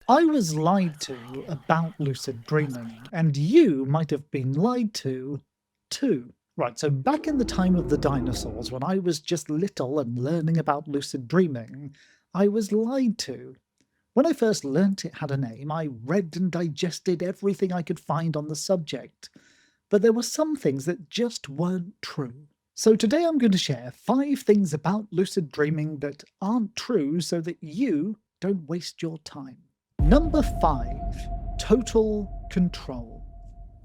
I was lied to about lucid dreaming, and you might have been lied to too. Right, so back in the time of the dinosaurs, when I was just little and learning about lucid dreaming, I was lied to. When I first learnt it had a name, I read and digested everything I could find on the subject, but there were some things that just weren't true. So today I'm going to share 5 things about lucid dreaming that aren't true so that you don't waste your time. Number 5, total control.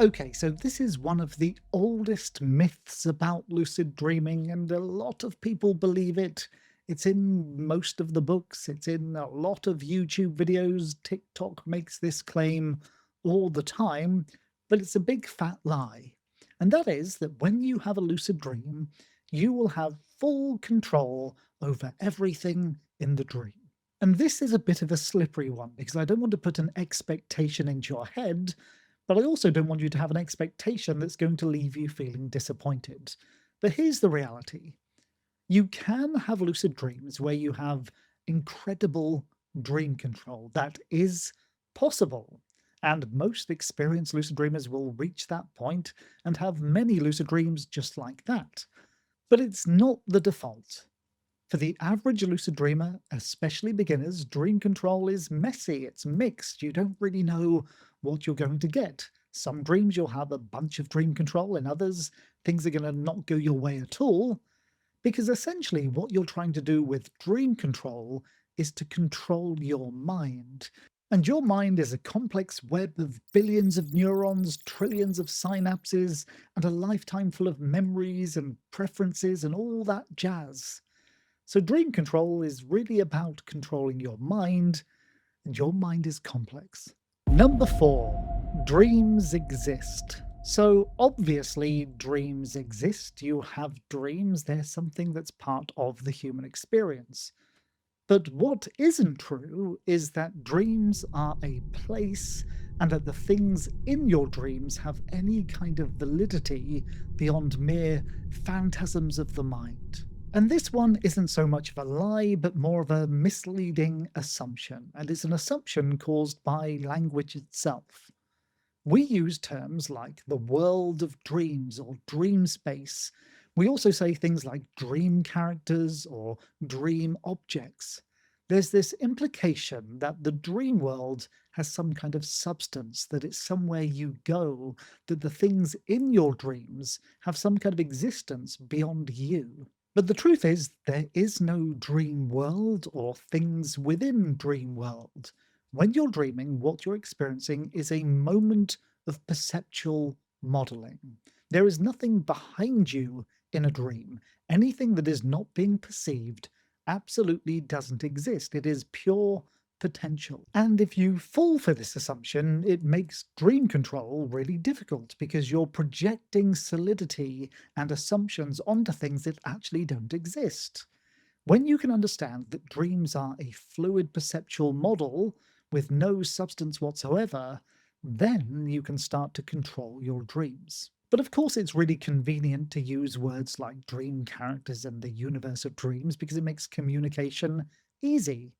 Okay, so this is one of the oldest myths about lucid dreaming, and a lot of people believe it. It's in most of the books, it's in a lot of YouTube videos. TikTok makes this claim all the time, but it's a big fat lie. And that is that when you have a lucid dream, you will have full control over everything in the dream. And this is a bit of a slippery one because I don't want to put an expectation into your head, but I also don't want you to have an expectation that's going to leave you feeling disappointed. But here's the reality. You can have lucid dreams where you have incredible dream control. That is possible. And most experienced lucid dreamers will reach that point and have many lucid dreams just like that. But it's not the default. For the average lucid dreamer, especially beginners, dream control is messy, it's mixed, you don't really know what you're going to get. Some dreams you'll have a bunch of dream control, in others, things are going to not go your way at all, because essentially what you're trying to do with dream control is to control your mind. And your mind is a complex web of billions of neurons, trillions of synapses, and a lifetime full of memories and preferences and all that jazz. So dream control is really about controlling your mind, and your mind is complex. Number 4, dreams exist. So obviously dreams exist. You have dreams. They're something that's part of the human experience. But what isn't true is that dreams are a place and that the things in your dreams have any kind of validity beyond mere phantasms of the mind. And this one isn't so much of a lie, but more of a misleading assumption, and it's an assumption caused by language itself. We use terms like the world of dreams or dream space. We also say things like dream characters or dream objects. There's this implication that the dream world has some kind of substance, that it's somewhere you go, that the things in your dreams have some kind of existence beyond you. But the truth is, there is no dream world or things within dream world. When you're dreaming, what you're experiencing is a moment of perceptual modeling. There is nothing behind you in a dream. Anything that is not being perceived absolutely doesn't exist. It is pure potential. And if you fall for this assumption, it makes dream control really difficult because you're projecting solidity and assumptions onto things that actually don't exist. When you can understand that dreams are a fluid perceptual model with no substance whatsoever, then you can start to control your dreams. But of course, it's really convenient to use words like dream characters and the universe of dreams because it makes communication easy.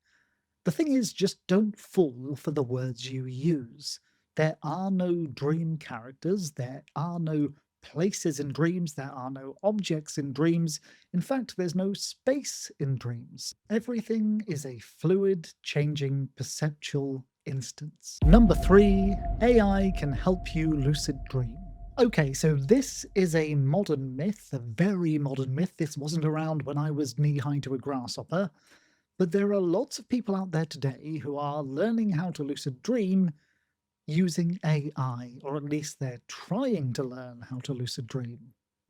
The thing is, just don't fall for the words you use. There are no dream characters, there are no places in dreams, there are no objects in dreams. In fact, there's no space in dreams. Everything is a fluid, changing, perceptual instance. Number 3, AI can help you lucid dream. Okay, so this is a modern myth, a very modern myth. This wasn't around when I was knee-high to a grasshopper. But there are lots of people out there today who are learning how to lucid dream using AI, or at least they're trying to learn how to lucid dream.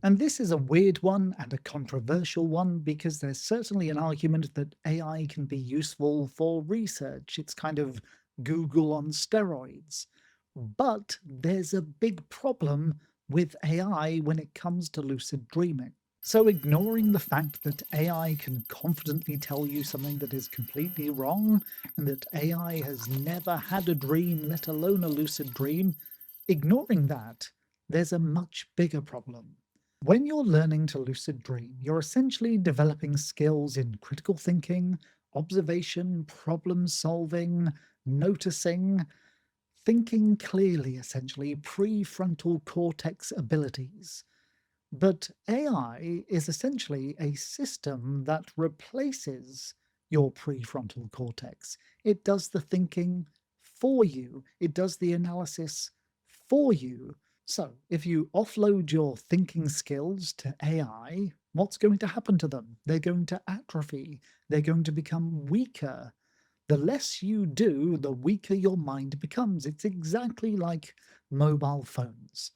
And this is a weird one and a controversial one because there's certainly an argument that AI can be useful for research. It's kind of Google on steroids. But there's a big problem with AI when it comes to lucid dreaming. So ignoring the fact that AI can confidently tell you something that is completely wrong, and that AI has never had a dream, let alone a lucid dream, ignoring that, there's a much bigger problem. When you're learning to lucid dream, you're essentially developing skills in critical thinking, observation, problem solving, noticing, thinking clearly, essentially, prefrontal cortex abilities. But AI is essentially a system that replaces your prefrontal cortex. It does the thinking for you, it does the analysis for you. So, if you offload your thinking skills to AI, what's going to happen to them? They're going to atrophy, they're going to become weaker. The less you do, the weaker your mind becomes. It's exactly like mobile phones.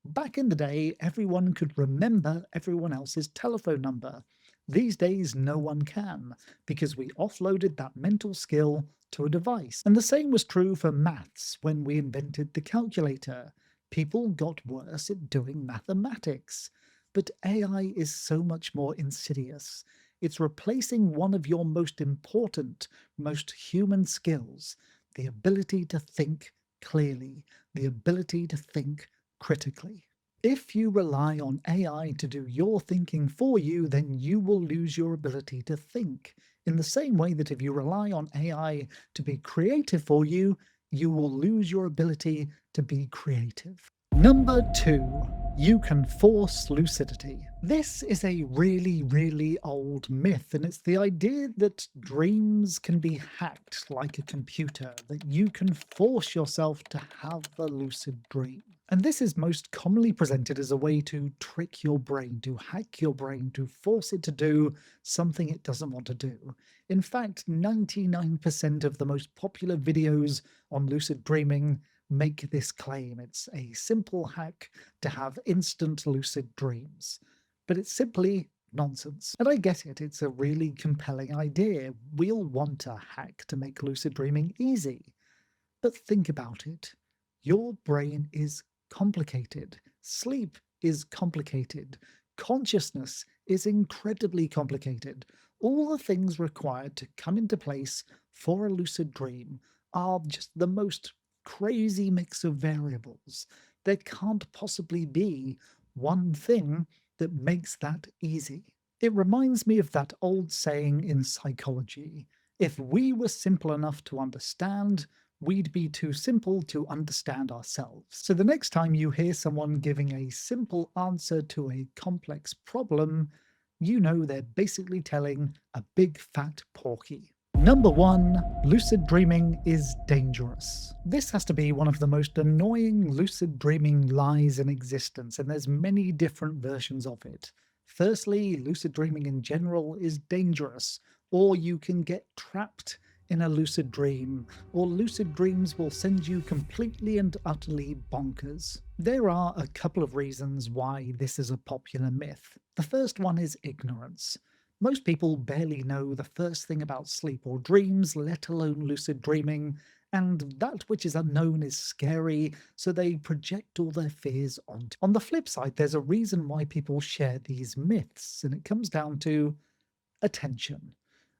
Back in the day, everyone could remember everyone else's telephone number. These days, no one can, because we offloaded that mental skill to a device. And the same was true for maths when we invented the calculator. People got worse at doing mathematics. But AI is so much more insidious. It's replacing one of your most important, most human skills, the ability to think clearly, the ability to think critically. If you rely on AI to do your thinking for you, then you will lose your ability to think. In the same way that if you rely on AI to be creative for you, you will lose your ability to be creative. Number 2, you can force lucidity. This is a really, really old myth, and it's the idea that dreams can be hacked like a computer, that you can force yourself to have a lucid dream. And this is most commonly presented as a way to trick your brain, to hack your brain, to force it to do something it doesn't want to do. In fact, 99% of the most popular videos on lucid dreaming make this claim. It's a simple hack to have instant lucid dreams. But it's simply nonsense. And I get it, it's a really compelling idea. We'll want a hack to make lucid dreaming easy. But think about it. Your brain is complicated. Sleep is complicated. Consciousness is incredibly complicated. All the things required to come into place for a lucid dream are just the most crazy mix of variables. There can't possibly be one thing that makes that easy. It reminds me of that old saying in psychology: if we were simple enough to understand, we'd be too simple to understand ourselves. So the next time you hear someone giving a simple answer to a complex problem, you know they're basically telling a big fat porky. Number 1, lucid dreaming is dangerous. This has to be one of the most annoying lucid dreaming lies in existence, and there's many different versions of it. Firstly, lucid dreaming in general is dangerous, or you can get trapped in a lucid dream, or lucid dreams will send you completely and utterly bonkers. There are a couple of reasons why this is a popular myth. The first one is ignorance. Most people barely know the first thing about sleep or dreams, let alone lucid dreaming, and that which is unknown is scary, so they project all their fears onto. On the flip side, there's a reason why people share these myths, and it comes down to attention.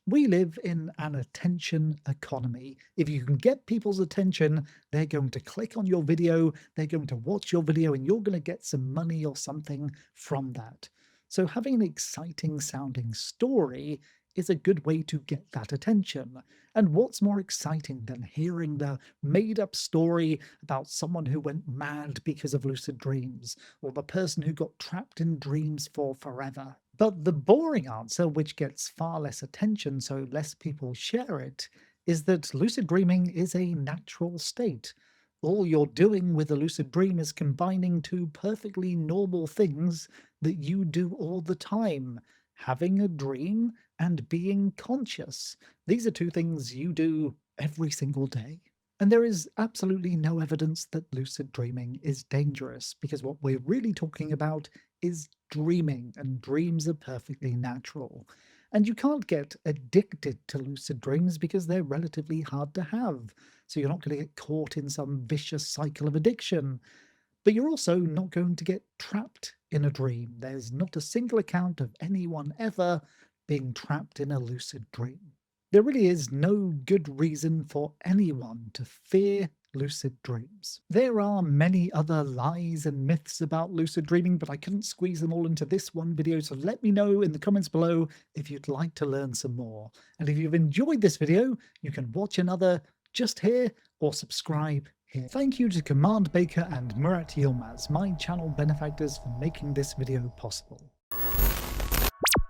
We live in an attention economy. If you can get people's attention, they're going to click on your video, they're going to watch your video, and you're going to get some money or something from that. So having an exciting sounding story is a good way to get that attention. And what's more exciting than hearing the made up story about someone who went mad because of lucid dreams, or the person who got trapped in dreams for forever? But the boring answer, which gets far less attention so less people share it, is that lucid dreaming is a natural state. All you're doing with a lucid dream is combining two perfectly normal things that you do all the time: having a dream and being conscious. These are two things you do every single day. And there is absolutely no evidence that lucid dreaming is dangerous, because what we're really talking about is dreaming, and dreams are perfectly natural. And you can't get addicted to lucid dreams because they're relatively hard to have. So you're not going to get caught in some vicious cycle of addiction. But you're also not going to get trapped in a dream. There's not a single account of anyone ever being trapped in a lucid dream. There really is no good reason for anyone to fear lucid dreams. There are many other lies and myths about lucid dreaming, but I couldn't squeeze them all into this one video, so let me know in the comments below if you'd like to learn some more. And if you've enjoyed this video, you can watch another just here or subscribe here. Thank you to Command Baker and Murat Yilmaz, my channel benefactors, for making this video possible.